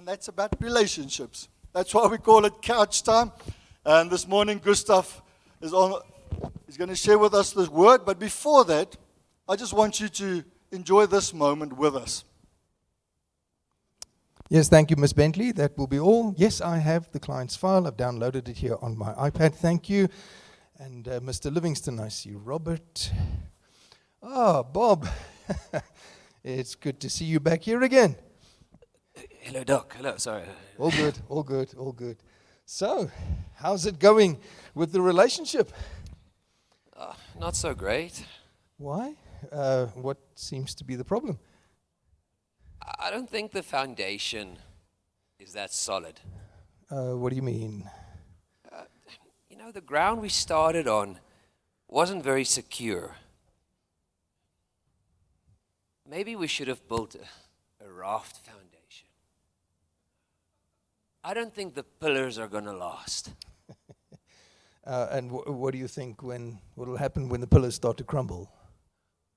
and that's about relationships. That's why we call it couch time. And this morning, Gustav is going to share with us this word. But before that, I just want you to enjoy this moment with us. Yes, thank you, Ms. Bentley. That will be all. Yes, I have the client's file. I've downloaded it here on my iPad. Thank you. And Mr. Livingston, I see Robert. Ah, Bob. It's good to see you back here again. Hello, Doc. Hello, sorry. All good, all good, all good. So, how's it going with the relationship? Not so great. Why? What seems to be the problem? I don't think the foundation is that solid. What do you mean? The ground we started on wasn't very secure. Maybe we should have built a raft foundation. I don't think the pillars are going to last. And what do you think what will happen when the pillars start to crumble?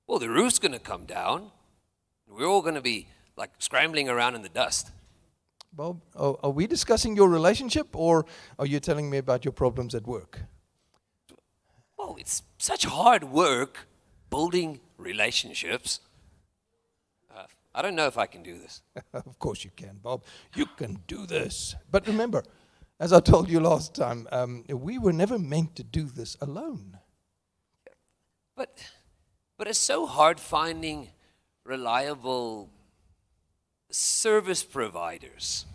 Well, the roof's going to come down. We're all going to be like scrambling around in the dust. Bob, are we discussing your relationship, or are you telling me about your problems at work? Well, it's such hard work building relationships. I don't know if I can do this. Of course you can, Bob. You can do this. But remember, as I told you last time, we were never meant to do this alone. But it's so hard finding reliable service providers.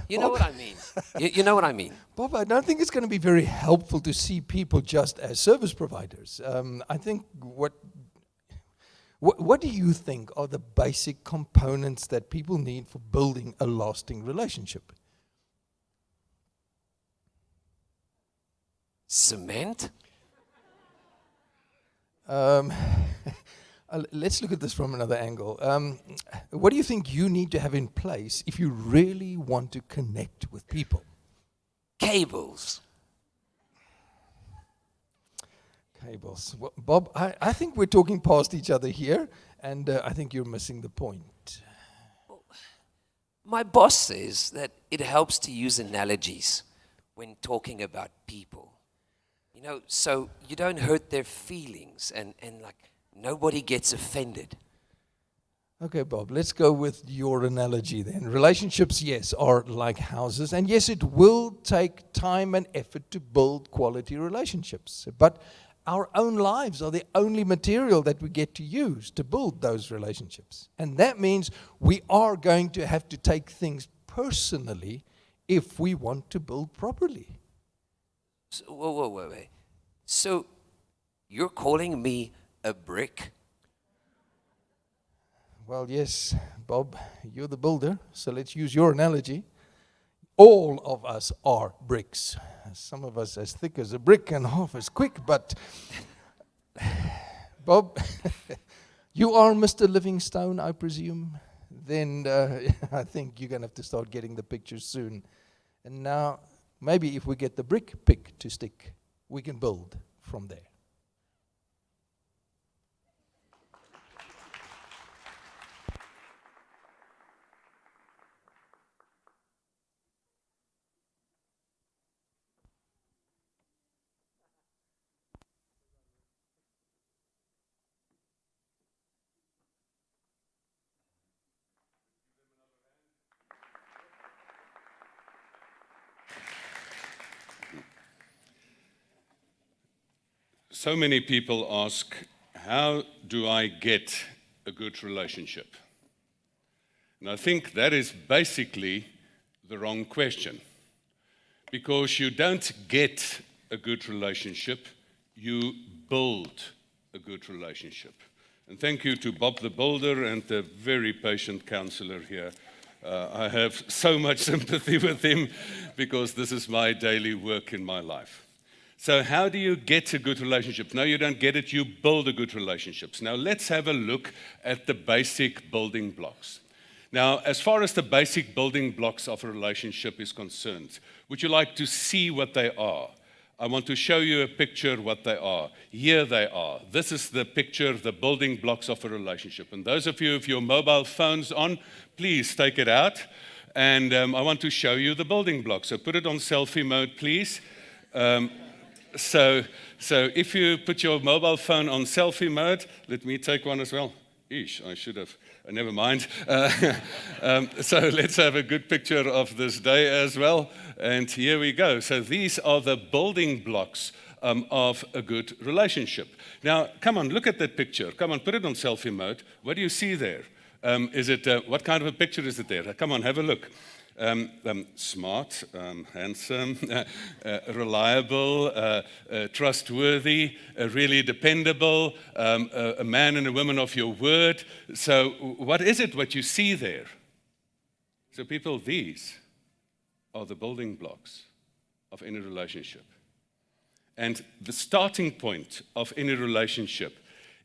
You know what I mean. You know what I mean. Bob, I don't think it's going to be very helpful to see people just as service providers. I think what do you think are the basic components that people need for building a lasting relationship? Cement? Let's look at this from another angle. What do you think you need to have in place if you really want to connect with people? Cables. Cables. Well, Bob, I think we're talking past each other here, and I think you're missing the point. Well, my boss says that it helps to use analogies when talking about people. So you don't hurt their feelings and like nobody gets offended. Okay, Bob, let's go with your analogy then. Relationships, yes, are like houses, and yes, it will take time and effort to build quality relationships. But our own lives are the only material that we get to use to build those relationships. And that means we are going to have to take things personally if we want to build properly. So, wait. So you're calling me a brick? Well, yes, Bob, you're the builder, so let's use your analogy. All of us are bricks. Some of us as thick as a brick and half as quick, but Bob, you are Mr. Livingstone, I presume. Then I think you're going to have to start getting the pictures soon. And now, maybe if we get the brick pick to stick, we can build from there. So many people ask, how do I get a good relationship? And I think that is basically the wrong question. Because you don't get a good relationship, you build a good relationship. And thank you to Bob the Builder and the very patient counselor here. I have so much sympathy with him because this is my daily work in my life. So how do you get a good relationship? No, you don't get it, you build a good relationship. Now let's have a look at the basic building blocks. Now, as far as the basic building blocks of a relationship is concerned, would you like to see what they are? I want to show you a picture what they are. Here they are. This is the picture, the building blocks of a relationship. And those of you with your mobile phones on, please take it out. And I want to show you the building blocks. So put it on selfie mode, please. So if you put your mobile phone on selfie mode, let me take one as well. Eesh, I should have. Never mind. So let's have a good picture of this day as well. And here we go. So these are the building blocks of a good relationship. Now, come on, look at that picture. Come on, put it on selfie mode. What do you see there? What kind of a picture is it there? Come on, have a look. Smart, handsome, reliable, trustworthy, really dependable, a man and a woman of your word. So what is it what you see there? So people, these are the building blocks of any relationship. And the starting point of any relationship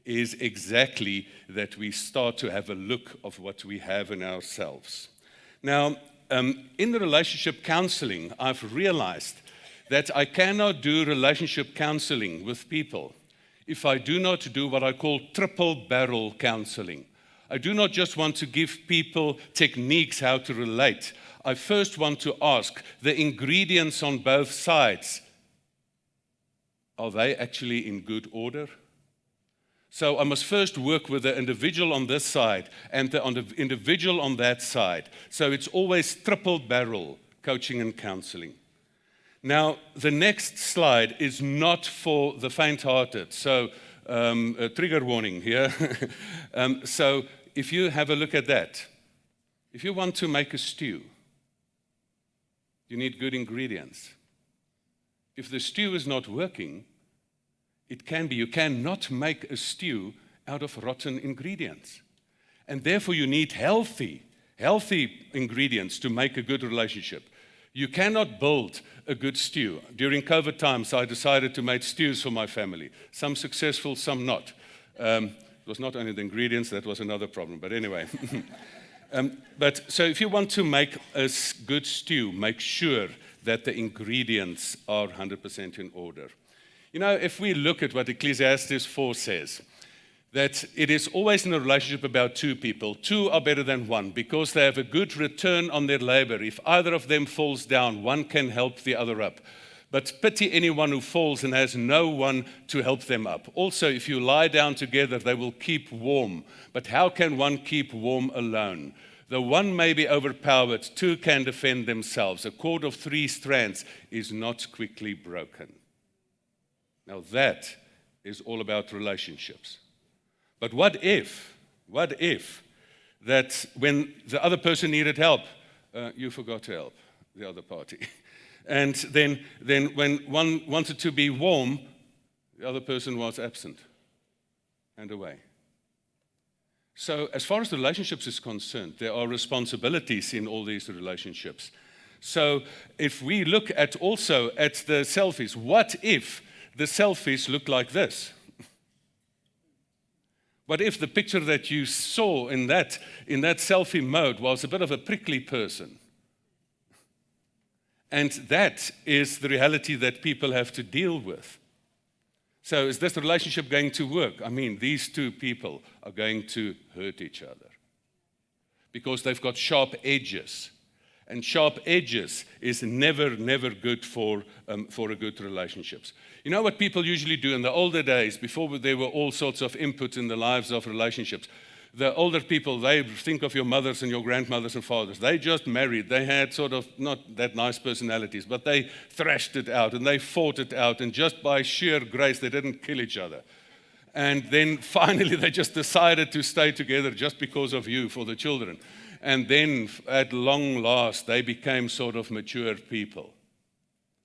is exactly that we start to have a look of what we have in ourselves. Now, in the relationship counseling, I've realized that I cannot do relationship counseling with people if I do not do what I call triple barrel counseling. I do not just want to give people techniques how to relate. I first want to ask the ingredients on both sides. Are they actually in good order? So I must first work with the individual on this side and the individual on that side. So it's always triple barrel coaching and counseling. Now, the next slide is not for the faint-hearted. So a trigger warning here. So if you have a look at that, if you want to make a stew, you need good ingredients. If the stew is not working, you cannot make a stew out of rotten ingredients. And therefore you need healthy ingredients to make a good relationship. You cannot build a good stew. During COVID times, I decided to make stews for my family. Some successful, some not. It was not only the ingredients, that was another problem. But anyway. So if you want to make a good stew, make sure that the ingredients are 100% in order. You know, if we look at what Ecclesiastes 4 says, that it is always in a relationship about two people. Two are better than one because they have a good return on their labor. If either of them falls down, one can help the other up. But pity anyone who falls and has no one to help them up. Also, if you lie down together, they will keep warm. But how can one keep warm alone? Though one may be overpowered, two can defend themselves. A cord of 3 strands is not quickly broken. Now that is all about relationships. But what if that when the other person needed help, you forgot to help the other party. And then when one wanted to be warm, the other person was absent and away. So as far as the relationships is concerned, there are responsibilities in all these relationships. So if we look at also at the selfies, what if the selfies look like this? What if the picture that you saw in that selfie mode was a bit of a prickly person? And that is the reality that people have to deal with. So is this relationship going to work? I mean, these two people are going to hurt each other because they've got sharp edges. And sharp edges is never good for a good relationships. You know what people usually do in the older days, before there were all sorts of input in the lives of relationships? The older people, they think of your mothers and your grandmothers and fathers. They just married. They had sort of not that nice personalities, but they thrashed it out and they fought it out. And just by sheer grace, they didn't kill each other. And then finally, they just decided to stay together just because of you for the children. And then at long last, they became sort of mature people.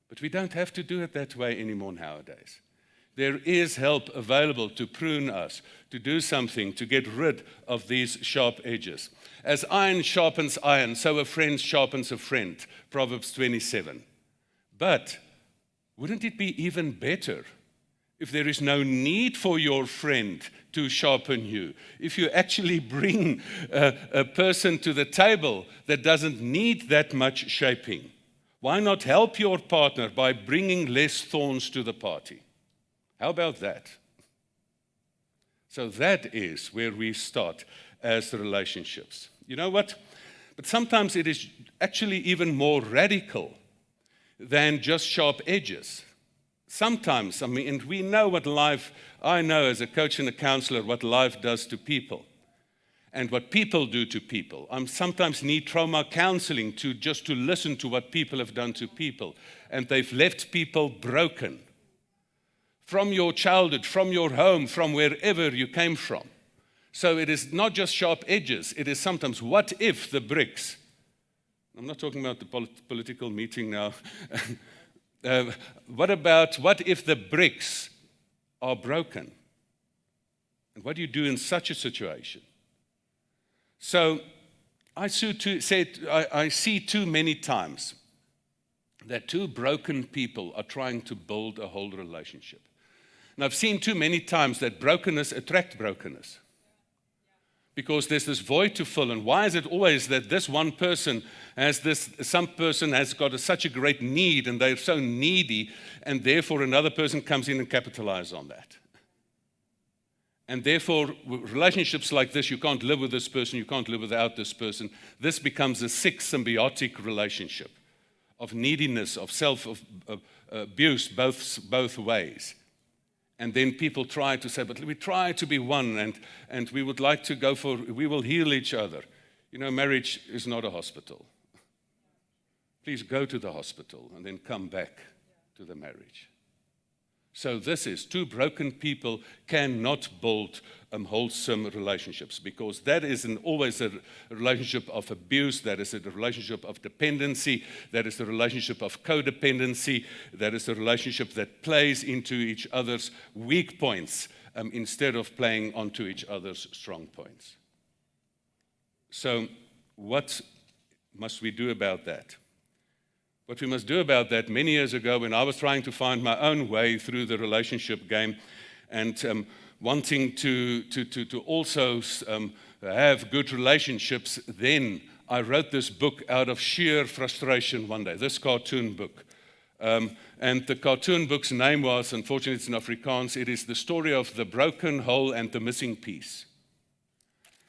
But we don't have to do it that way anymore nowadays. There is help available to prune us, to do something, to get rid of these sharp edges. As iron sharpens iron, so a friend sharpens a friend, Proverbs 27. But wouldn't it be even better if there is no need for your friend to sharpen you? If you actually bring a person to the table that doesn't need that much shaping. Why not help your partner by bringing less thorns to the party? How about that? So that is where we start as relationships. You know what? But sometimes it is actually even more radical than just sharp edges. Sometimes, and we know what life, I know as a coach and a counselor what life does to people and what people do to people. I sometimes need trauma counseling to listen to what people have done to people. And they've left people broken from your childhood, from your home, from wherever you came from. So it is not just sharp edges. It is sometimes, what if the bricks, I'm not talking about the political meeting now. What if the bricks are broken? And what do you do in such a situation? So I see too many times that two broken people are trying to build a whole relationship. And I've seen too many times that brokenness attracts brokenness. Because there's this void to fill. And why is it always that this one person some person has got such a great need and they're so needy, and therefore another person comes in and capitalizes on that. And therefore, relationships like this, you can't live with this person, you can't live without this person. This becomes a sick symbiotic relationship of neediness, of self-abuse, both ways. And then people try to say, but we try to be one, and we would like to we will heal each other. You know, marriage is not a hospital. Please go to the hospital and then come back to the marriage. So this is, two broken people cannot build wholesome relationships, because that is always a relationship of abuse, that is a relationship of dependency, that is a relationship of codependency, that is a relationship that plays into each other's weak points instead of playing onto each other's strong points. So what must we do about that? What we must do about that, many years ago when I was trying to find my own way through the relationship game and wanting to also have good relationships, then I wrote this book out of sheer frustration one day, this cartoon book. And the cartoon book's name was, unfortunately it's in Afrikaans, it is the story of the broken hole and the missing piece.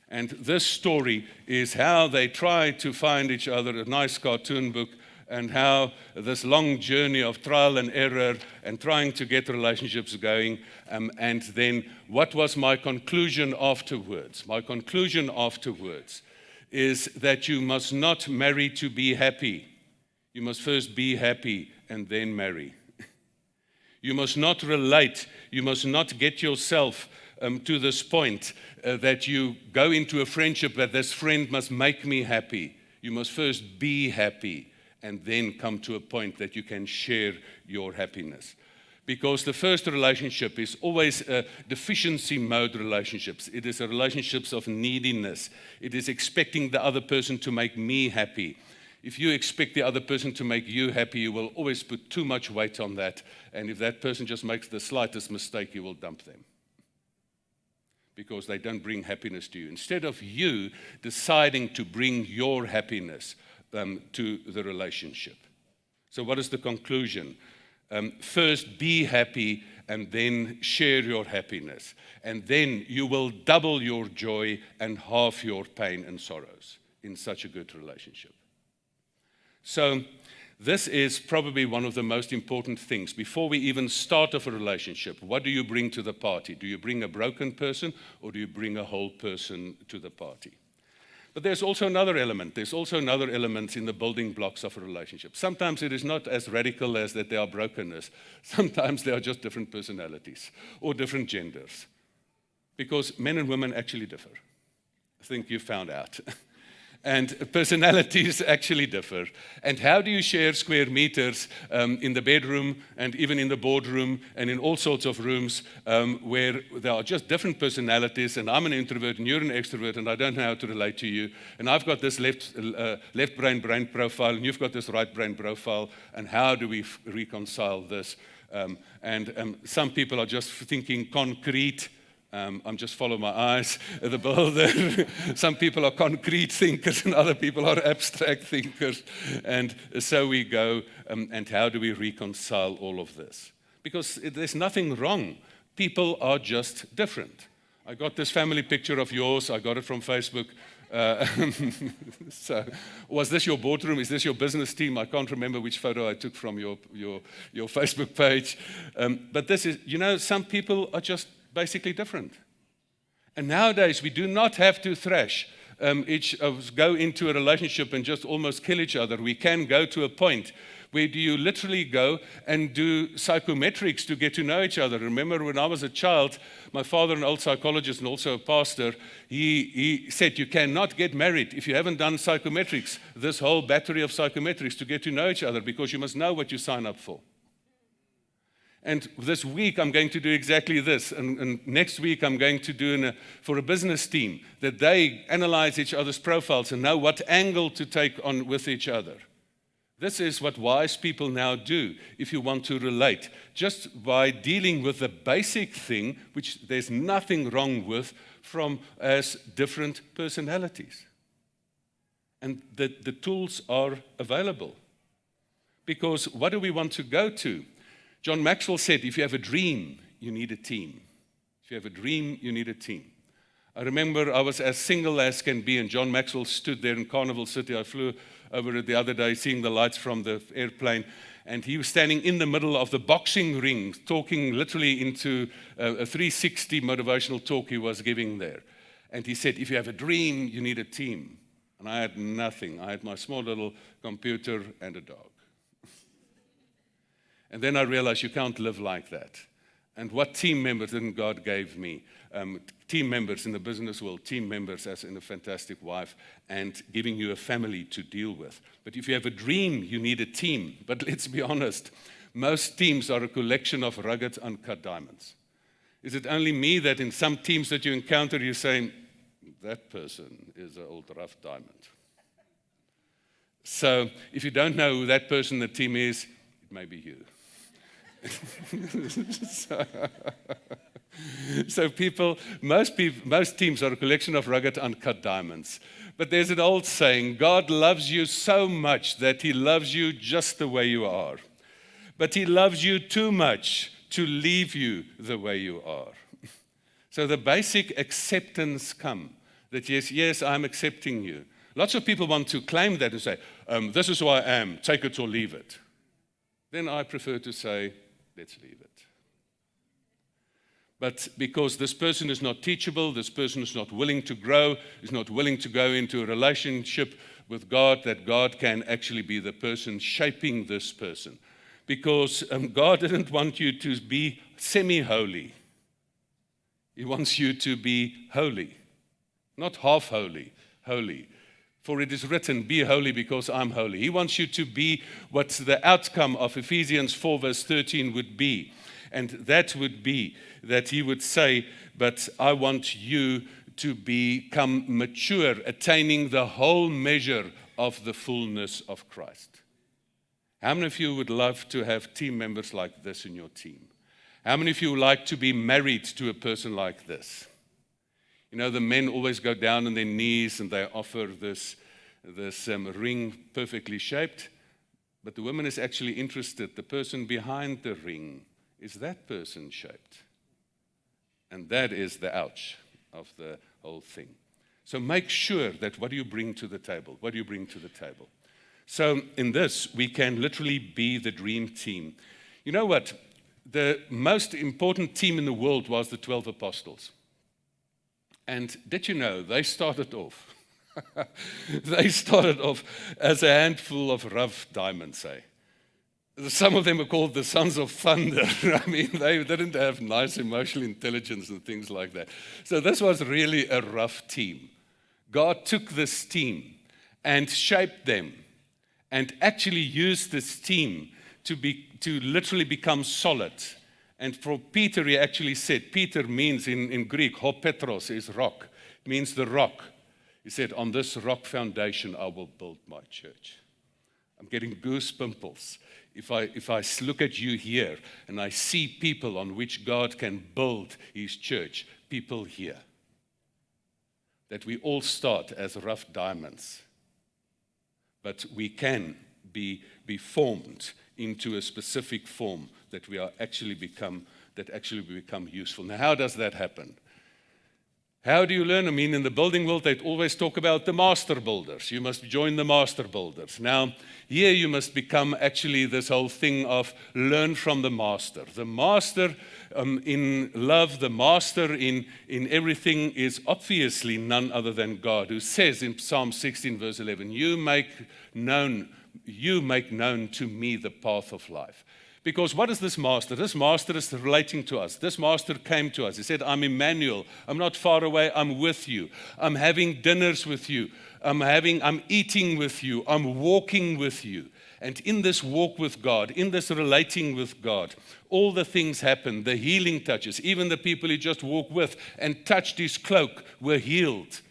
And this story is how they try to find each other, a nice cartoon book, and how this long journey of trial and error and trying to get relationships going. And then what was my conclusion afterwards? My conclusion afterwards is that you must not marry to be happy. You must first be happy and then marry. You must not relate. You must not get yourself to this point that you go into a friendship that this friend must make me happy. You must first be happy and then come to a point that you can share your happiness. Because the first relationship is always a deficiency mode relationships. It is a relationships of neediness. It is expecting the other person to make me happy. If you expect the other person to make you happy, you will always put too much weight on that. And if that person just makes the slightest mistake, you will dump them. Because they don't bring happiness to you. Instead of you deciding to bring your happiness to the relationship. So what is the conclusion? First, be happy and then share your happiness. And then you will double your joy and halve your pain and sorrows in such a good relationship. So this is probably one of the most important things. Before we even start off a relationship, what do you bring to the party? Do you bring a broken person or do you bring a whole person to the party? But there's also another element. There's also another element in the building blocks of a relationship. Sometimes it is not as radical as that there are brokenness. Sometimes there are just different personalities or different genders. Because men and women actually differ. I think you found out. And personalities actually differ. And how do you share square meters in the bedroom and even in the boardroom and in all sorts of rooms where there are just different personalities, and I'm an introvert and you're an extrovert and I don't know how to relate to you, and I've got this left brain profile and you've got this right brain profile, and how do we reconcile this? And some people are just thinking concrete I'm just follow my eyes, the builder. Some people are concrete thinkers and other people are abstract thinkers. And so we go, and how do we reconcile all of this? Because there's nothing wrong. People are just different. I got this family picture of yours. I got it from Facebook. So, was this your boardroom? Is this your business team? I can't remember which photo I took from your Facebook page. But this is, some people are just basically different. And nowadays, we do not have to thrash go into a relationship and just almost kill each other. We can go to a point where do you literally go and do psychometrics to get to know each other. Remember when I was a child, my father, an old psychologist and also a pastor, he said you cannot get married if you haven't done psychometrics, this whole battery of psychometrics to get to know each other, because you must know what you sign up for. And this week, I'm going to do exactly this. And next week, I'm going to do for a business team, that they analyze each other's profiles and know what angle to take on with each other. This is what wise people now do if you want to relate. Just by dealing with the basic thing, which there's nothing wrong with, from as different personalities. And the tools are available. Because what do we want to go to? John Maxwell said, if you have a dream, you need a team. If you have a dream, you need a team. I remember I was as single as can be, and John Maxwell stood there in Carnival City. I flew over it the other day, seeing the lights from the airplane, and he was standing in the middle of the boxing ring, talking literally into a 360 motivational talk he was giving there. And he said, if you have a dream, you need a team. And I had nothing. I had my small little computer and a dog. And then I realized you can't live like that. And what team members didn't God gave me? Team members in the business world, team members as in a fantastic wife, and giving you a family to deal with. But if you have a dream, you need a team. But let's be honest, most teams are a collection of rugged, uncut diamonds. Is it only me that in some teams that you encounter, you're saying, that person is an old rough diamond? So if you don't know who that person in the team is, it may be you. So most teams are a collection of rugged, uncut diamonds. But there's an old saying, God loves you so much that he loves you just the way you are. But he loves you too much to leave you the way you are. So the basic acceptance come, that yes, I'm accepting you. Lots of people want to claim that and say, this is who I am, take it or leave it. Then I prefer to say, let's leave it. But because this person is not teachable, this person is not willing to grow, is not willing to go into a relationship with God, that God can actually be the person shaping this person. Because God didn't want you to be semi-holy. He wants you to be holy. Not half holy, holy. For it is written, be holy because I'm holy. He wants you to be what the outcome of Ephesians 4 verse 13 would be. And that would be that he would say, but I want you to become mature, attaining the whole measure of the fullness of Christ. How many of you would love to have team members like this in your team? How many of you would like to be married to a person like this? You know, the men always go down on their knees and they offer this ring perfectly shaped. But the woman is actually interested. The person behind the ring, is that person shaped? And that is the ouch of the whole thing. So make sure that what do you bring to the table? What do you bring to the table? So in this, we can literally be the dream team. You know what? The most important team in the world was the 12 apostles. And did you know they started off? They started off as a handful of rough diamonds, eh? Some of them are called the sons of thunder. I mean, they didn't have nice emotional intelligence and things like that. So this was really a rough team. God took this team and shaped them and actually used this team to literally become solid. And for Peter, he actually said, Peter means in Greek, ho petros is rock. It means the rock. He said, on this rock foundation, I will build my church. I'm getting goosebumps. If I look at you here and I see people on which God can build his church, people here, that we all start as rough diamonds, but we can be formed into a specific form that we actually become useful. Now, how does that happen? How do you learn? I mean, in the building world, they always talk about the master builders. You must join the master builders. Now, here you must become actually this whole thing of learn from the master. The master in love, the master in everything is obviously none other than God, who says in Psalm 16, verse 11, you make known to me the path of life. Because what is this master? This master is relating to us. This master came to us. He said, I'm Emmanuel. I'm not far away. I'm with you. I'm having dinners with you. I'm eating with you. I'm walking with you. And in this walk with God, in this relating with God, all the things happen. The healing touches. Even the people he just walked with and touched his cloak were healed.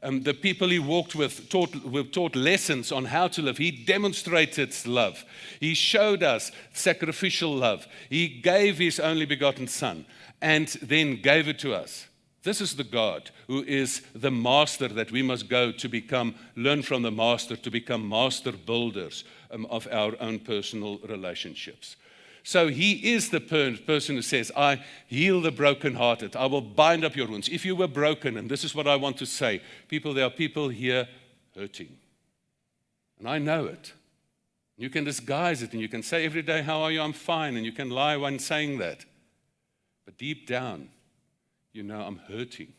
The people he walked with taught lessons on how to live. He demonstrated love. He showed us sacrificial love. He gave his only begotten Son and then gave it to us. This is the God who is the master that we must go to learn from the master to become master builders of our own personal relationships. So he is the person who says, I heal the brokenhearted. I will bind up your wounds. If you were broken, and this is what I want to say, there are people here hurting. And I know it. You can disguise it and you can say every day, how are you? I'm fine. And you can lie when saying that. But deep down, you know, I'm hurting.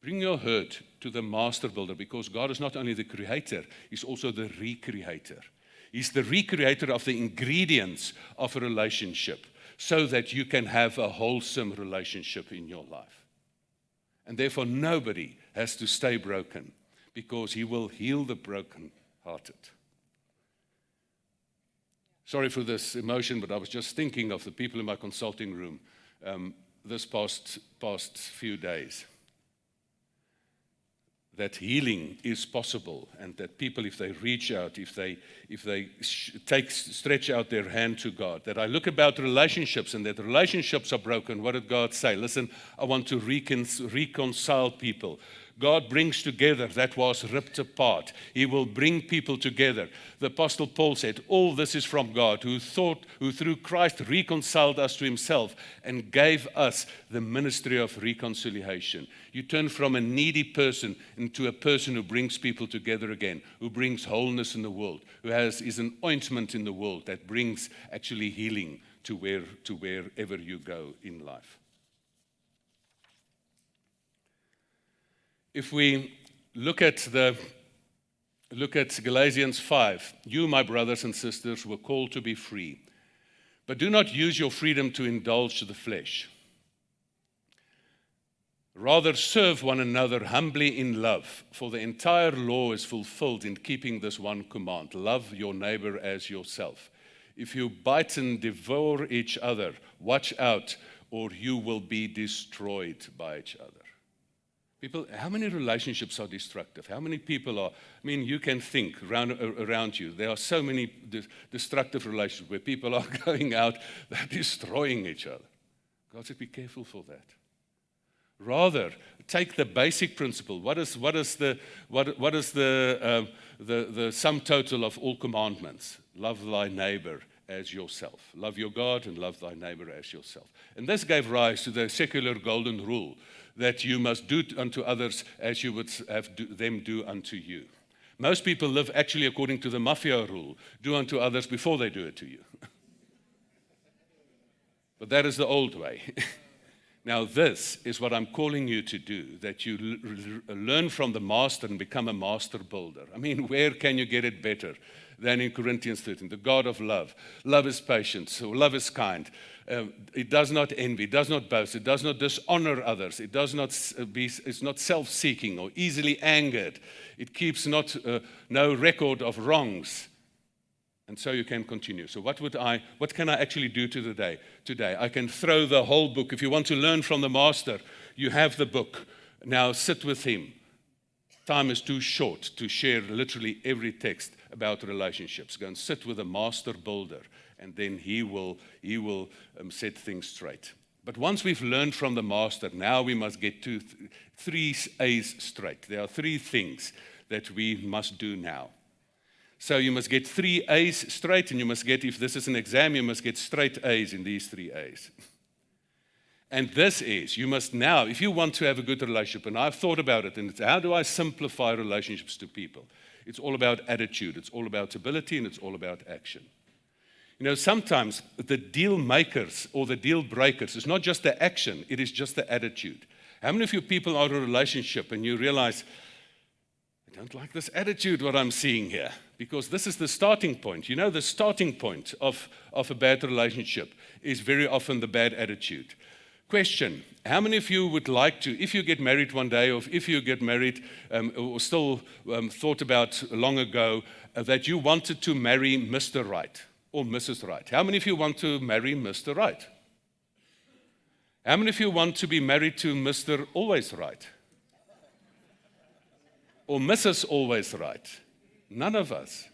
Bring your hurt to the master builder, because God is not only the creator, he's also the recreator. He's the recreator of the ingredients of a relationship so that you can have a wholesome relationship in your life. And therefore, nobody has to stay broken, because he will heal the brokenhearted. Sorry for this emotion, but I was just thinking of the people in my consulting room this past few days. That healing is possible, and that people, if they reach out, if they stretch out their hand to God, that I look about relationships and that relationships are broken. What did God say? Listen, I want to reconcile people. God brings together that was ripped apart. He will bring people together. The Apostle Paul said, all this is from God, who through Christ reconciled us to himself and gave us the ministry of reconciliation. You turn from a needy person into a person who brings people together again, who brings wholeness in the world, who is an ointment in the world that brings actually healing to wherever you go in life. If we look at Galatians 5, you, my brothers and sisters, were called to be free, but do not use your freedom to indulge the flesh. Rather, serve one another humbly in love, for the entire law is fulfilled in keeping this one command: love your neighbor as yourself. If you bite and devour each other, watch out, or you will be destroyed by each other. People, how many relationships are destructive? How many people are, you can think around you. There are so many destructive relationships where people are going out, they're destroying each other. God said, be careful for that. Rather, take the basic principle. What is the sum total of all commandments? Love thy neighbor as yourself. Love your God and love thy neighbor as yourself. And this gave rise to the secular golden rule, that you must do unto others as you would have them do unto you. Most people live actually according to the mafia rule: do unto others before they do it to you. But that is the old way. Now this is what I'm calling you to do, that you learn from the master and become a master builder. Where can you get it better than in Corinthians 13? The God of love. Love is patient, so love is kind. It does not envy, it does not boast, it does not dishonor others, it's not self-seeking or easily angered. It keeps no record of wrongs. And so you can continue. So what can I actually do today? I can throw the whole book. If you want to learn from the master, you have the book. Now sit with him. Time is too short to share literally every text about relationships. Go and sit with a master builder, and then he will set things straight. But once we've learned from the master, now we must get to 3 A's straight. There are 3 things that we must do now. So you must get 3 A's straight, and you must get, if this is an exam, you must get straight A's in these 3 A's. And this is, you must now, if you want to have a good relationship, and I've thought about it, and it's how do I simplify relationships to people? It's all about attitude, it's all about ability, and it's all about action. You know, sometimes the deal makers or the deal breakers is not just the action, it is just the attitude. How many of you people are in a relationship and you realize, I don't like this attitude, what I'm seeing here? Because this is the starting point. You know, the starting point of a bad relationship is very often the bad attitude. Question, how many of you would like to, if you get married one day, or if you get married or still thought about long ago, that you wanted to marry Mr. Right or Mrs. Right? How many of you want to marry Mr. Right? How many of you want to be married to Mr. Always Right? Or Mrs. Always Right? None of us.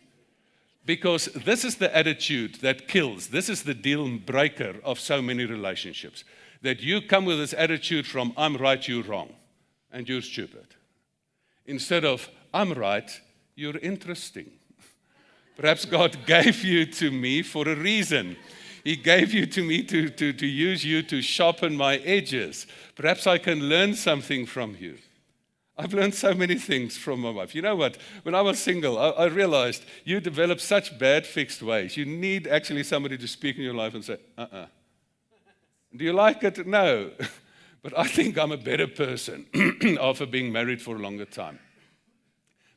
Because this is the attitude that kills. This is the deal breaker of so many relationships. That you come with this attitude from I'm right, you're wrong, and you're stupid. Instead of I'm right, you're interesting. Perhaps God gave you to me for a reason. He gave you to me to use you to sharpen my edges. Perhaps I can learn something from you. I've learned so many things from my wife. You know what? When I was single, I realized you develop such bad fixed ways. You need actually somebody to speak in your life and say, Do you like it? No. But I think I'm a better person after being married for a longer time.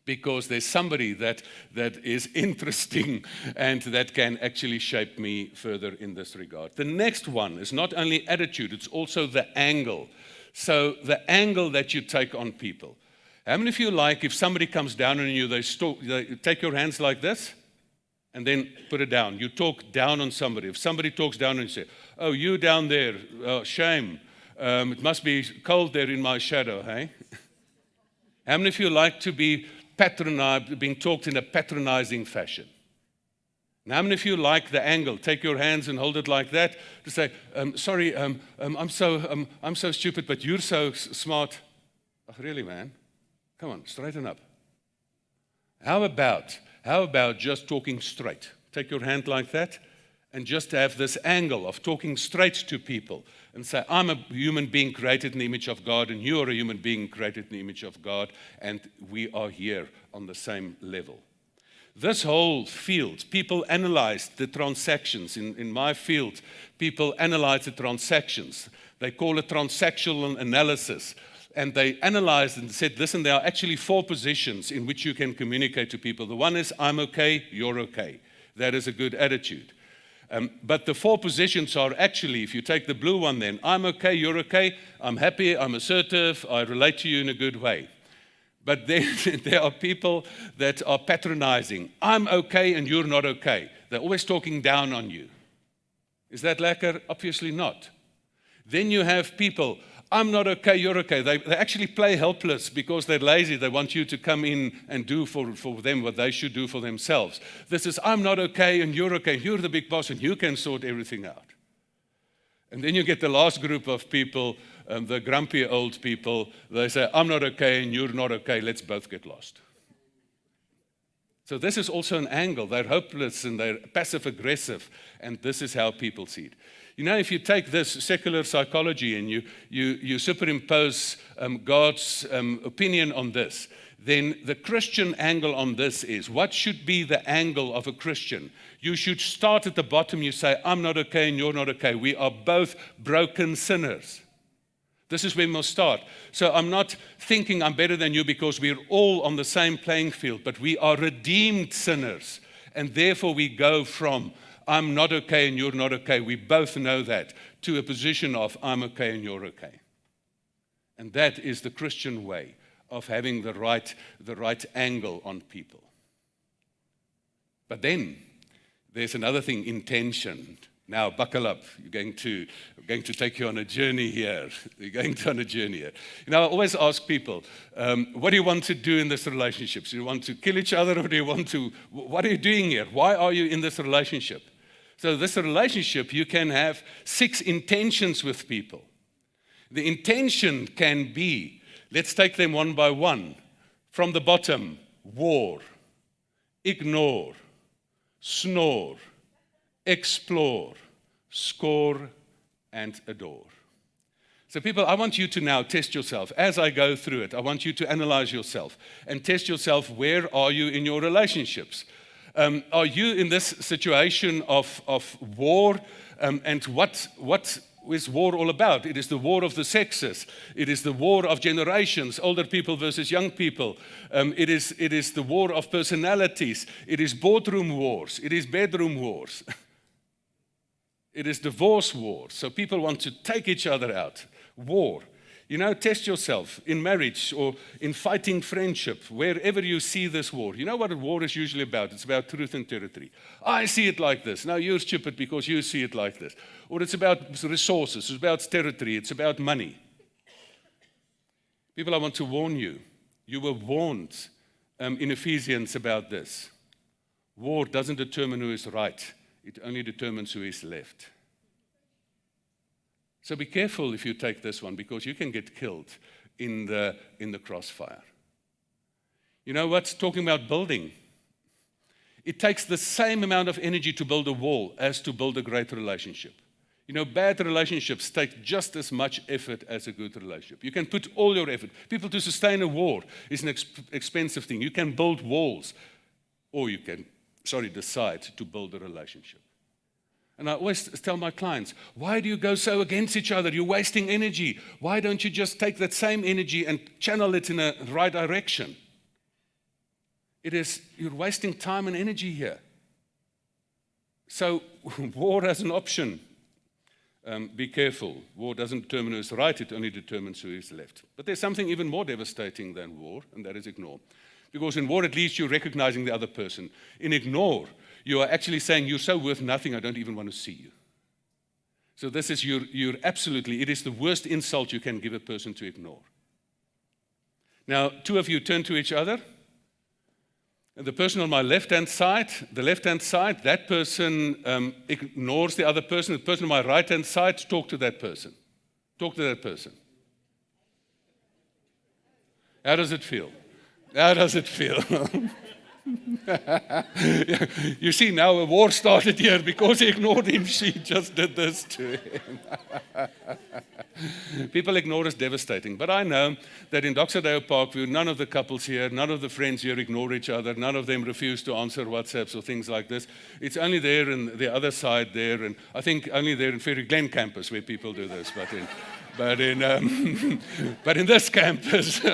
Because there's somebody that is interesting and that can actually shape me further in this regard. The next one is not only attitude, it's also the angle. So the angle that you take on people. How many of you like if somebody comes down on you, they take your hands like this and then put it down. You talk down on somebody. If somebody talks down and you say, oh, you down there, shame. It must be cold there in my shadow, hey? How many of you like to be patronized, being talked in a patronizing fashion? And how many of you like the angle? Take your hands and hold it like that to say, sorry, I'm so stupid, but you're so smart. Oh, really, man? Come on, straighten up. How about just talking straight? Take your hand like that and just have this angle of talking straight to people and say, I'm a human being created in the image of God, and you are a human being created in the image of God, and we are here on the same level. This whole field, people analyze the transactions. In my field, people analyze the transactions. They call it transactional analysis. And they analyzed and said, listen, there are actually 4 positions in which you can communicate to people. The one is, I'm okay, you're okay. That is a good attitude. But the 4 positions are actually, if you take the blue one then, I'm okay, you're okay, I'm happy, I'm assertive, I relate to you in a good way. But then there are people that are patronizing. I'm okay and you're not okay. They're always talking down on you. Is that lekker? Obviously not. Then you have people, I'm not okay, you're okay. They actually play helpless because they're lazy. They want you to come in and do for them what they should do for themselves. This is, I'm not okay and you're okay. You're the big boss and you can sort everything out. And then you get the last group of people, the grumpy old people. They say, I'm not okay and you're not okay. Let's both get lost. So this is also an angle. They're hopeless and they're passive-aggressive. And this is how people see it. You know, if you take this secular psychology and you superimpose God's opinion on this, then the Christian angle on this is, what should be the angle of a Christian? You should start at the bottom. You say, I'm not okay and you're not okay. We are both broken sinners. This is where we must start. So I'm not thinking I'm better than you because we're all on the same playing field, but we are redeemed sinners. And therefore we go from I'm not okay and you're not okay, we both know that, to a position of I'm okay and you're okay. And that is the Christian way of having the right angle on people. But then there's another thing, intention. Now buckle up. I'm going to take you on a journey here. We're going on a journey here. You know, I always ask people, what do you want to do in this relationship? Do you want to kill each other, or what are you doing here? Why are you in this relationship? So this relationship, you can have 6 intentions with people. The intention can be, let's take them one by one. From the bottom, war, ignore, snore, explore, score, and adore. So people, I want you to now test yourself. As I go through it, I want you to analyze yourself and test yourself. Where are you in your relationships? Are you in this situation of war? And what is war all about? It is the war of the sexes. It is the war of generations, older people versus young people. It is the war of personalities. It is boardroom wars. It is bedroom wars. It is divorce wars. So people want to take each other out. War. You know, test yourself in marriage or in fighting friendship, wherever you see this war. You know what a war is usually about? It's about truth and territory. I see it like this. Now you're stupid because you see it like this. Or it's about resources. It's about territory. It's about money. People, I want to warn you. You were warned in Ephesians about this. War doesn't determine who is right. It only determines who is left. So be careful if you take this one, because you can get killed in the crossfire. You know what's talking about building? It takes the same amount of energy to build a wall as to build a great relationship. You know, bad relationships take just as much effort as a good relationship. You can put all your effort. People, to sustain a war is an expensive thing. You can build walls, or you can, decide to build a relationship. And I always tell my clients, why do you go so against each other? You're wasting energy. Why don't you just take that same energy and channel it in a right direction? You're wasting time and energy here. So war as an option. Be careful. War doesn't determine who is right, it only determines who is left. But there's something even more devastating than war, and that is ignore. Because in war, at least you're recognizing the other person. In ignore, you are actually saying, you're so worth nothing, I don't even want to see you. So this is you're absolutely, it is the worst insult you can give a person to ignore. Now, 2 of you turn to each other. And the person on my left-hand side, that person ignores the other person. The person on my right-hand side, talk to that person. Talk to that person. How does it feel? How does it feel? You see, now a war started here because he ignored him. She just did this to him. People ignore is devastating. But I know that in Doxadale Parkview, none of the couples here, none of the friends here ignore each other. None of them refuse to answer WhatsApps or things like this. It's only there in the other side there, and I think only there in Ferry Glen campus where people do this. But in this campus,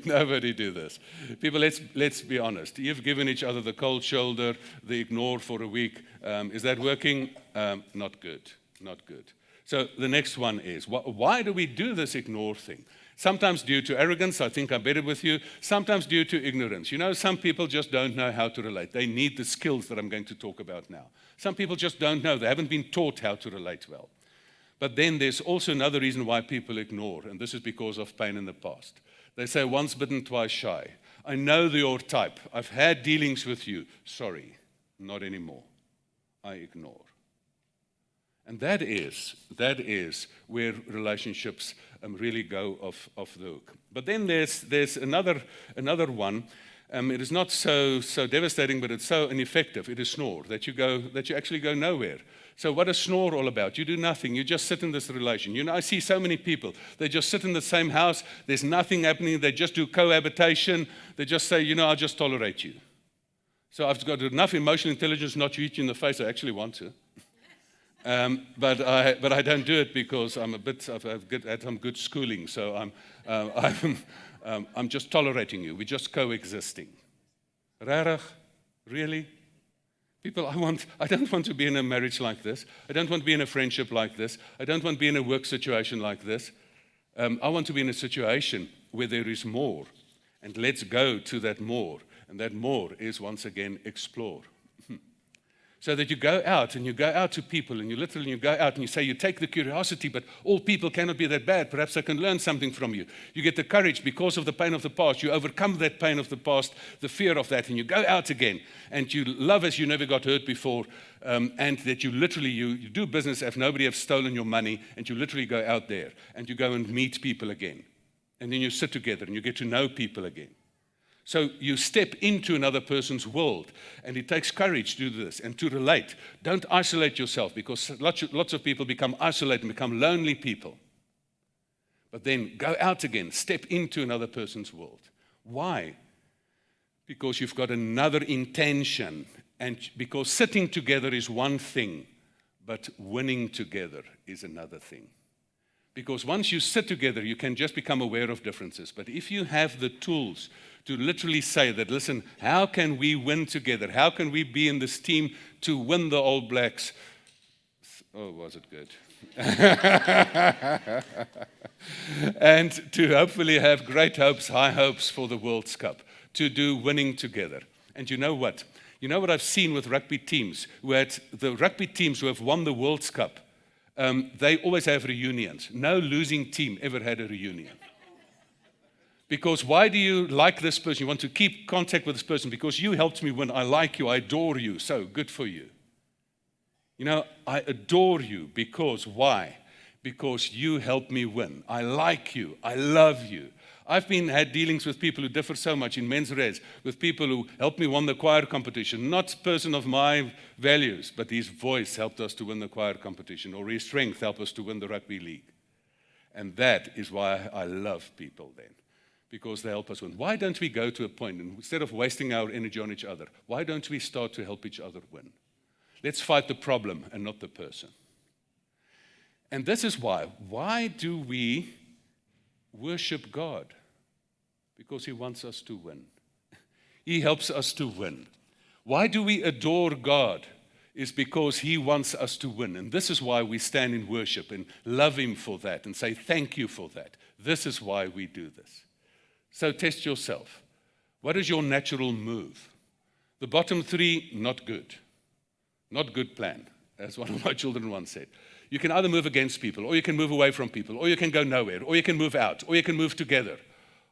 nobody do this. People, let's be honest. You've given each other the cold shoulder, the ignore for a week. Is that working? Not good. Not good. So the next one is, why do we do this ignore thing? Sometimes due to arrogance, I think I'm better with you. Sometimes due to ignorance. You know, some people just don't know how to relate. They need the skills that I'm going to talk about now. Some people just don't know. They haven't been taught how to relate well. But then there's also another reason why people ignore, and this is because of pain in the past. They say, once bitten, twice shy. I know your type. I've had dealings with you. Sorry, not anymore. I ignore. And that is where relationships really go off the hook. But then there's another one. It is not so devastating, but it's so ineffective. It is snore, that you actually go nowhere. So what is snore all about? You do nothing. You just sit in this relation. You know, I see so many people. They just sit in the same house. There's nothing happening. They just do cohabitation. They just say, you know, I'll just tolerate you. So I've got enough emotional intelligence not to hit you in the face. I actually want to. But I don't do it because I've had some good schooling. So I'm just tolerating you. We're just coexisting. Rarig? Really? People, I don't want to be in a marriage like this. I don't want to be in a friendship like this. I don't want to be in a work situation like this. I want to be in a situation where there is more. And let's go to that more. And that more is, once again, explore. So that you go out and you go out to people and you go out and you say, you take the curiosity, but all people cannot be that bad. Perhaps I can learn something from you. You get the courage because of the pain of the past. You overcome that pain of the past, the fear of that, and you go out again. And you love as you never got hurt before. And that you literally, you do business as nobody has stolen your money. And you literally go out there and you go and meet people again. And then you sit together and you get to know people again. So you step into another person's world, and it takes courage to do this and to relate. Don't isolate yourself, because lots of people become isolated and become lonely people. But then go out again, step into another person's world. Why? Because you've got another intention, and because sitting together is one thing, but winning together is another thing. Because once you sit together, you can just become aware of differences. But if you have the tools to literally say that, listen, how can we win together? How can we be in this team to win the All Blacks? Oh, was it good? And to hopefully have great hopes, high hopes for the World Cup, to do winning together. And you know what? You know what I've seen with rugby teams? The rugby teams who have won the World Cup, they always have reunions. No losing team ever had a reunion. Because why do you like this person? You want to keep contact with this person because you helped me win. I like you. I adore you. So good for you. You know, I adore you because why? Because you helped me win. I like you. I love you. I've had dealings with people who differ so much in men's res, with people who helped me win the choir competition. Not a person of my values, but his voice helped us to win the choir competition, or his strength helped us to win the rugby league. And that is why I love people then. Because they help us win. Why don't we go to a point, and instead of wasting our energy on each other, why don't we start to help each other win? Let's fight the problem and not the person. And this is why. Why do we worship God? Because He wants us to win. He helps us to win. Why do we adore God? Is because He wants us to win. And this is why we stand in worship and love Him for that and say thank you for that. This is why we do this. So test yourself. What is your natural move? The bottom three, not good. Not good plan, as one of my children once said. You can either move against people, or you can move away from people, or you can go nowhere, or you can move out, or you can move together,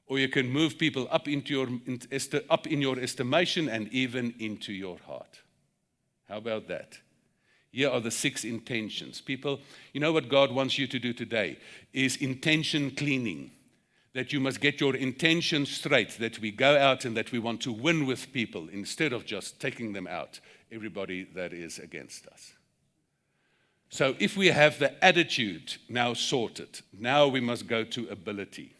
or you can move people up in your estimation and even into your heart. How about that? Here are the 6 intentions. People, you know what God wants you to do today is intention cleaning. That you must get your intention straight, that we go out and that we want to win with people instead of just taking them out, everybody that is against us. So if we have the attitude now sorted, now we must go to ability.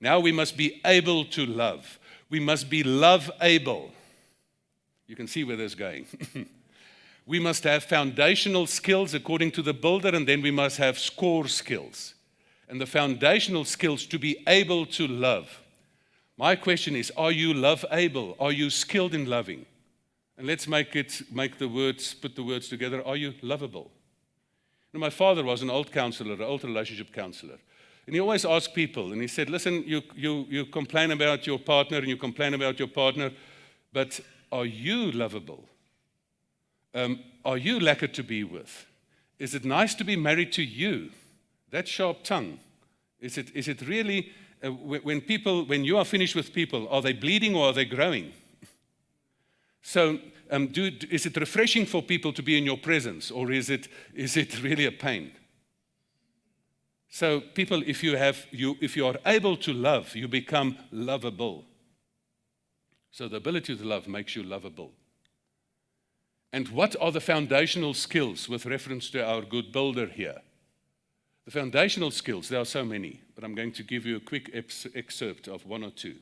Now we must be able to love. We must be love-able. You can see where this is going. We must have foundational skills according to the builder, and then we must have score skills. And the foundational skills to be able to love. My question is, are you love-able? Are you skilled in loving? And let's put the words together. Are you lovable? You know, my father was an old counselor, an old relationship counselor. And he always asked people, and he said, listen, you complain about your partner and you complain about your partner, but are you lovable? Are you lacquer to be with? Is it nice to be married to you? That sharp tongue, is it really, when you are finished with people, are they bleeding or are they growing? So is it refreshing for people to be in your presence, or is it really a pain? So people, if you are able to love, you become lovable. So the ability to love makes you lovable. And what are the foundational skills with reference to our good builder here? The foundational skills, there are so many, but I'm going to give you a quick excerpt of 1 or 2.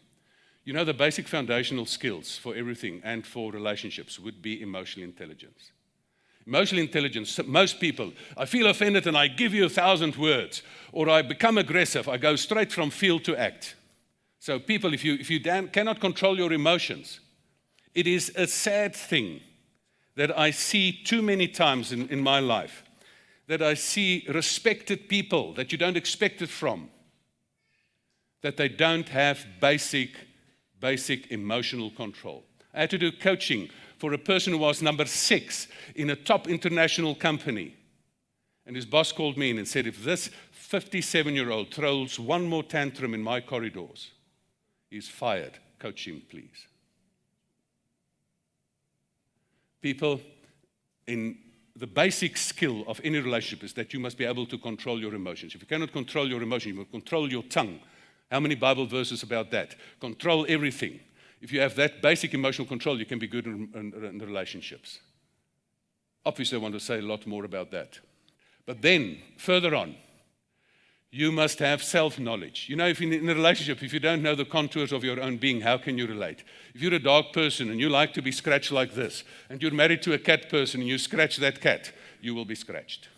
You know, the basic foundational skills for everything and for relationships would be emotional intelligence. Emotional intelligence, most people, I feel offended and I give you 1,000 words, or I become aggressive, I go straight from feel to act. So people, if you cannot control your emotions, it is a sad thing that I see too many times in my life, that I see respected people that you don't expect it from, that they don't have basic emotional control. I had to do coaching for a person who was number 6 in a top international company. And his boss called me in and said, if this 57-year-old throws one more tantrum in my corridors, he's fired. Coach him, please. People, in the basic skill of any relationship is that you must be able to control your emotions. If you cannot control your emotions, you must control your tongue. How many Bible verses about that? Control everything. If you have that basic emotional control, you can be good in relationships. Obviously, I want to say a lot more about that. But then, further on, you must have self-knowledge. You know, if in a relationship, if you don't know the contours of your own being, how can you relate? If you're a dog person and you like to be scratched like this, and you're married to a cat person and you scratch that cat, you will be scratched.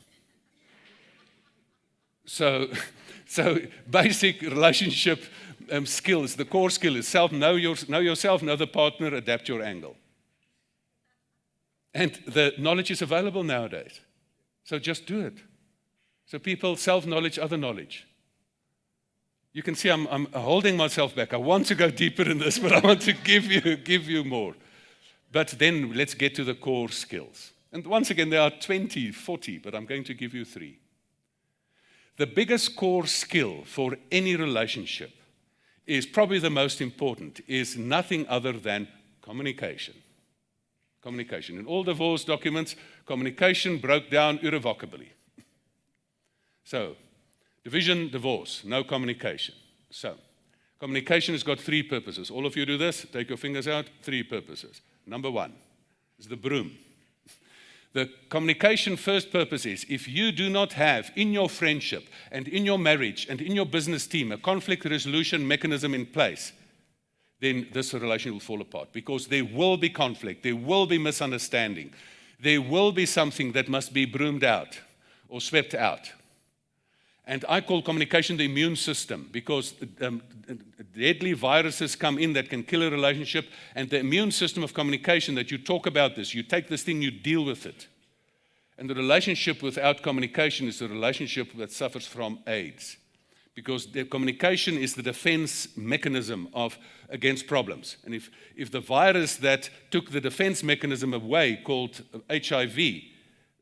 So basic relationship skills, the core skill is know yourself, know the partner, adapt your angle. And the knowledge is available nowadays. So just do it. So people, self-knowledge, other knowledge. You can see I'm holding myself back. I want to go deeper in this, but I want to give you more. But then let's get to the core skills. And once again, there are 20, 40, but I'm going to give you 3. The biggest core skill for any relationship is probably the most important, is nothing other than communication. Communication. In all divorce documents, communication broke down irrevocably. So, division, divorce, no communication. So, communication has got 3 purposes. All of you do this, take your fingers out, 3 purposes. Number 1 is the broom. The communication first purpose is, if you do not have in your friendship and in your marriage and in your business team a conflict resolution mechanism in place, then this relation will fall apart, because there will be conflict, there will be misunderstanding, there will be something that must be broomed out or swept out. And I call communication the immune system, because deadly viruses come in that can kill a relationship, and the immune system of communication, that you talk about this, you take this thing, you deal with it. And the relationship without communication is a relationship that suffers from AIDS, because the communication is the defense mechanism against problems. And if the virus that took the defense mechanism away, called HIV,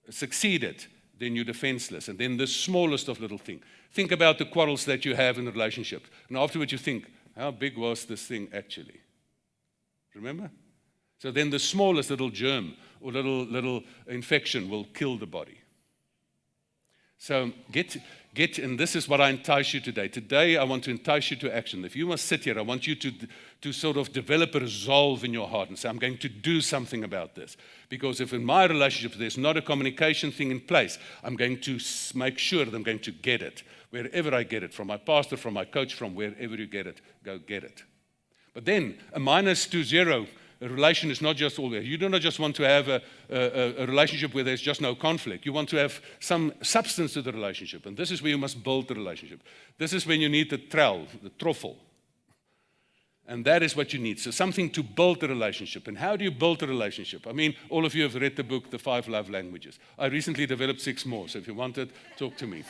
succeeded, then you're defenseless. And then the smallest of little things. Think about the quarrels that you have in a relationship. And afterwards you think, how big was this thing actually? Remember? So then the smallest little germ or little infection will kill the body. So and this is what I entice you today. Today I want to entice you to action. If you must sit here, I want you to sort of develop a resolve in your heart and say, I'm going to do something about this. Because if in my relationship there's not a communication thing in place, I'm going to make sure that I'm going to get it. Wherever I get it, from my pastor, from my coach, from wherever you get it, go get it. But then a minus to 0, a relation is not just all there. You do not just want to have a relationship where there's just no conflict. You want to have some substance to the relationship. And this is where you must build the relationship. This is when you need the trowel, the truffle. And that is what you need. So something to build the relationship. And how do you build a relationship? I mean, all of you have read the book, The 5 Love Languages. I recently developed 6 more. So if you want it, talk to me.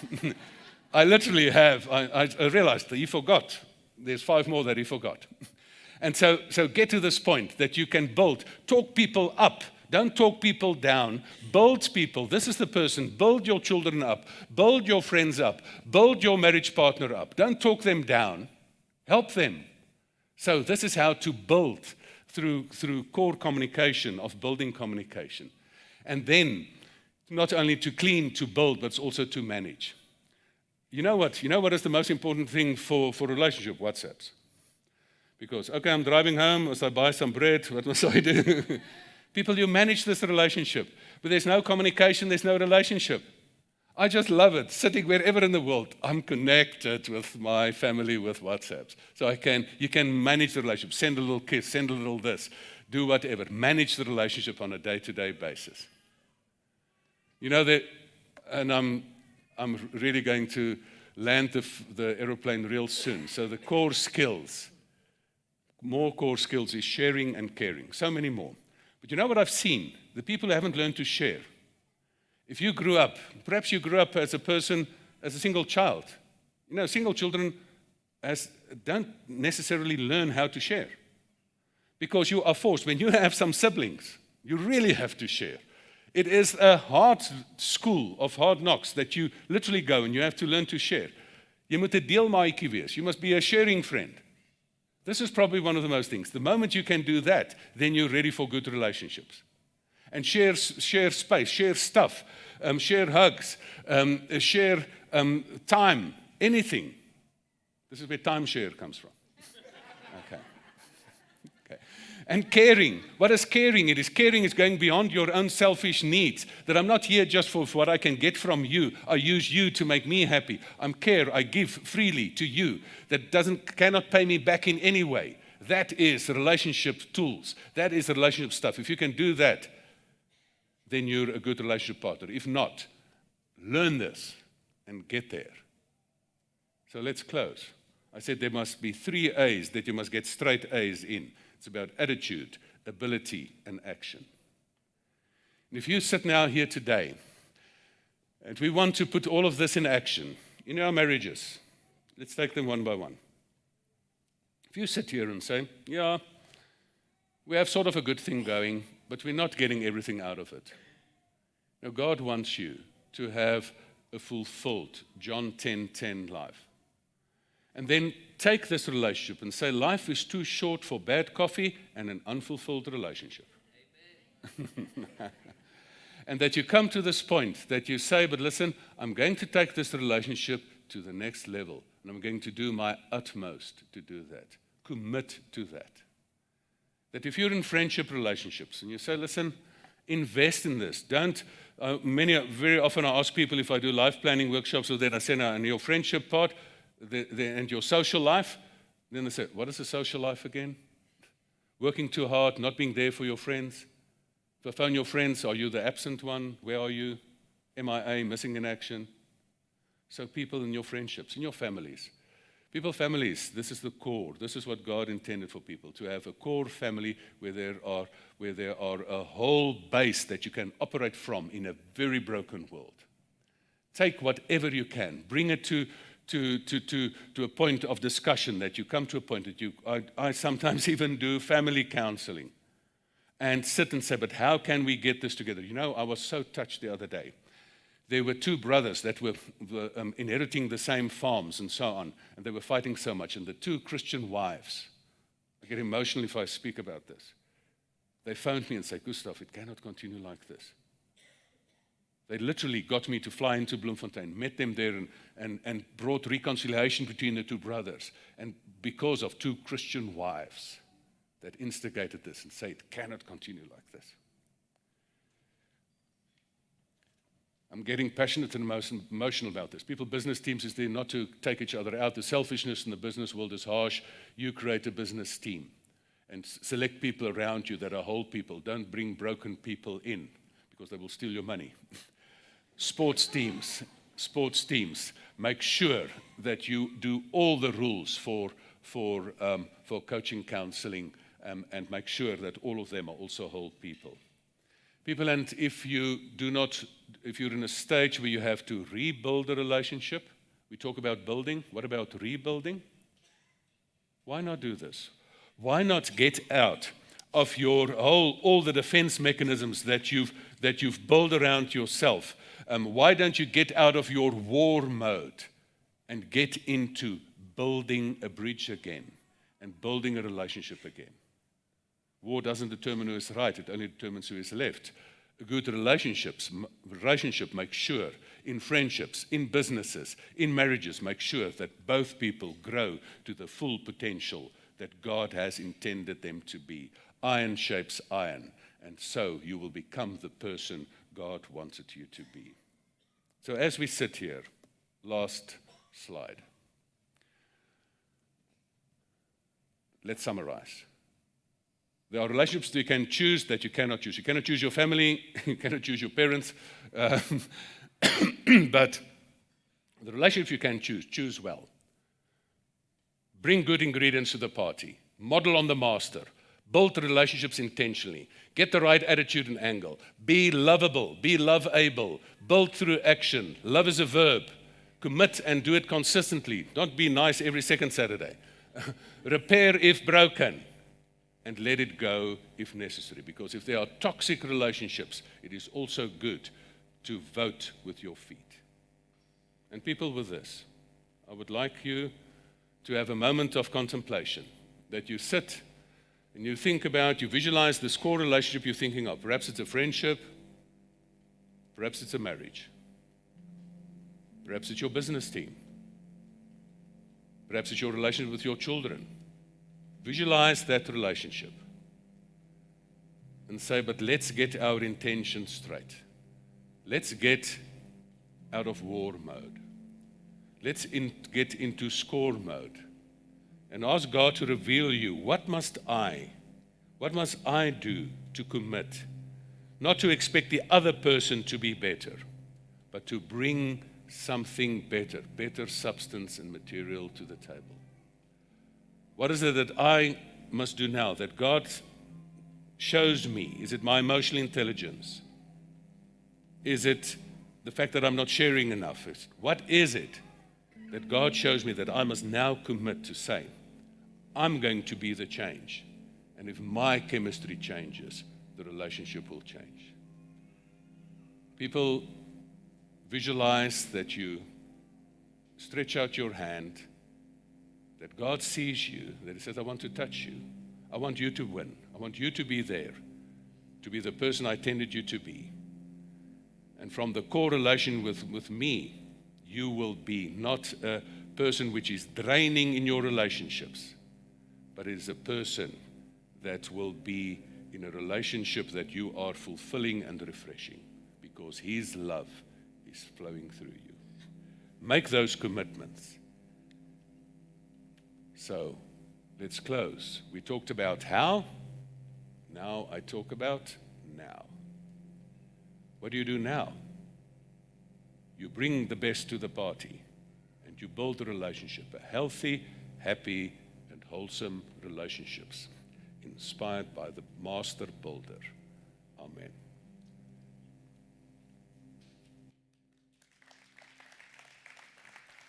I literally have. I realized that he forgot. There's 5 more that he forgot. And so get to this point that you can build. Talk people up. Don't talk people down. Build people. This is the person. Build your children up. Build your friends up. Build your marriage partner up. Don't talk them down. Help them. So this is how to build through core communication, of building communication. And then not only to clean, to build, but also to manage. You know what? You know what is the most important thing for a relationship? WhatsApps. Because, okay, I'm driving home, must I buy some bread? What must I do? People, you manage this relationship. But there's no communication, there's no relationship. I just love it. Sitting wherever in the world, I'm connected with my family with WhatsApps. So you can manage the relationship. Send a little kiss, send a little this, do whatever. Manage the relationship on a day-to-day basis. You know, and I'm really going to land the aeroplane real soon. So the core skills. More core skills is sharing and caring. So many more. But you know what I've seen? The people who haven't learned to share. If you grew up, perhaps you grew up as a person, as a single child. You know, single children don't necessarily learn how to share. Because you are forced. When you have some siblings, You really have to share. It is a hard school of hard knocks that you literally go and you have to learn to share. Jy moet 'n deelmaatjie wees. You must be a sharing friend. This is probably one of the most things. The moment you can do that, then you're ready for good relationships. And share space, share stuff, share hugs, share time, anything. This is where timeshare comes from. Okay. And caring. What is caring? It is caring is going beyond your own selfish needs. That I'm not here just for what I can get from you. I use you to make me happy. I'm care. I give freely to you. That cannot pay me back in any way. That is relationship tools. That is relationship stuff. If you can do that, then you're a good relationship partner. If not, learn this and get there. So let's close. I said there must be 3 A's that you must get straight A's in. It's about attitude, ability, and action. And if you sit now here today, and we want to put all of this in action in our marriages, let's take them one by one. If you sit here and say, yeah, we have sort of a good thing going, but we're not getting everything out of it. Now, God wants you to have a fulfilled John 10:10 life. And then take this relationship and say, life is too short for bad coffee and an unfulfilled relationship. And that you come to this point that you say, but listen, I'm going to take this relationship to the next level. And I'm going to do my utmost to do that. Commit to that. That if you're in friendship relationships and you say, listen, invest in this. Don't, very often I ask people if I do life planning workshops or that I say, now in your friendship part, and your social life, then they say, what is a social life again? Working too hard, not being there for your friends. If I phone your friends, are you the absent one? Where are you? MIA, missing in action. So people in your friendships, in your families. Families, this is the core. This is what God intended for people, to have a core family where there are a whole base that you can operate from in a very broken world. Take whatever you can, bring it to a point of discussion, that you come to a point that I sometimes even do family counseling and sit and say, but how can we get this together? You know, I was so touched the other day. There were 2 brothers that were inheriting the same farms and so on, and they were fighting so much. And the 2 Christian wives, I get emotional if I speak about this. They phoned me and said, Gustav, it cannot continue like this. They literally got me to fly into Bloemfontein, met them there and brought reconciliation between the 2 brothers. And because of 2 Christian wives that instigated this and said, it cannot continue like this. I'm getting passionate and emotional about this. Business teams is there not to take each other out. The selfishness in the business world is harsh. You create a business team and select people around you that are whole people. Don't bring broken people in because they will steal your money. Sports teams, make sure that you do all the rules for coaching, counseling, and make sure that all of them are also whole people. And if you're in a stage where you have to rebuild a relationship, we talk about building. What about rebuilding? Why not do this? Why not get out of all the defense mechanisms that you've built around yourself? Why don't you get out of your war mode and get into building a bridge again and building a relationship again? War doesn't determine who is right, it only determines who is left. A good relationship makes sure, in friendships, in businesses, in marriages, make sure that both people grow to the full potential that God has intended them to be. Iron shapes iron, and so you will become the person God wanted you to be. So as we sit here, last slide. Let's summarize. There are relationships that you can choose that you cannot choose. You cannot choose your family, you cannot choose your parents, but the relationship you can choose well. Bring good ingredients to the party. Model on the master. Build relationships intentionally. Get the right attitude and angle. Be lovable. Be love-able. Build through action. Love is a verb. Commit and do it consistently. Don't be nice every second Saturday. Repair if broken. and let it go if necessary. Because if there are toxic relationships, it is also good to vote with your feet. And people, with this, I would like you to have a moment of contemplation, that you sit and you think about, you visualize this core relationship you're thinking of. Perhaps it's a friendship, perhaps it's a marriage, perhaps it's your business team, perhaps it's your relationship with your children. Visualize that relationship and say, but let's get our intentions straight. Let's get out of war mode. Let's get into score mode and ask God to reveal you, what must I do to commit? Not to expect the other person to be better, but to bring something better substance and material to the table. What is it that I must do now that God shows me? Is it my emotional intelligence? Is it the fact that I'm not sharing enough? What is it that God shows me that I must now commit to say, I'm going to be the change. And if my chemistry changes, the relationship will change. People, visualize that you stretch out your hand, that God sees you, that He says, I want to touch you. I want you to win. I want you to be there, to be the person I intended you to be. And from the correlation with me, you will be not a person which is draining in your relationships, but it is a person that will be in a relationship that you are fulfilling and refreshing, because His love is flowing through you. Make those commitments. So, let's close. We talked about how. Now I talk about now. What do you do now? You bring the best to the party and you build a relationship, a healthy, happy, and wholesome relationships, inspired by the master builder. Amen.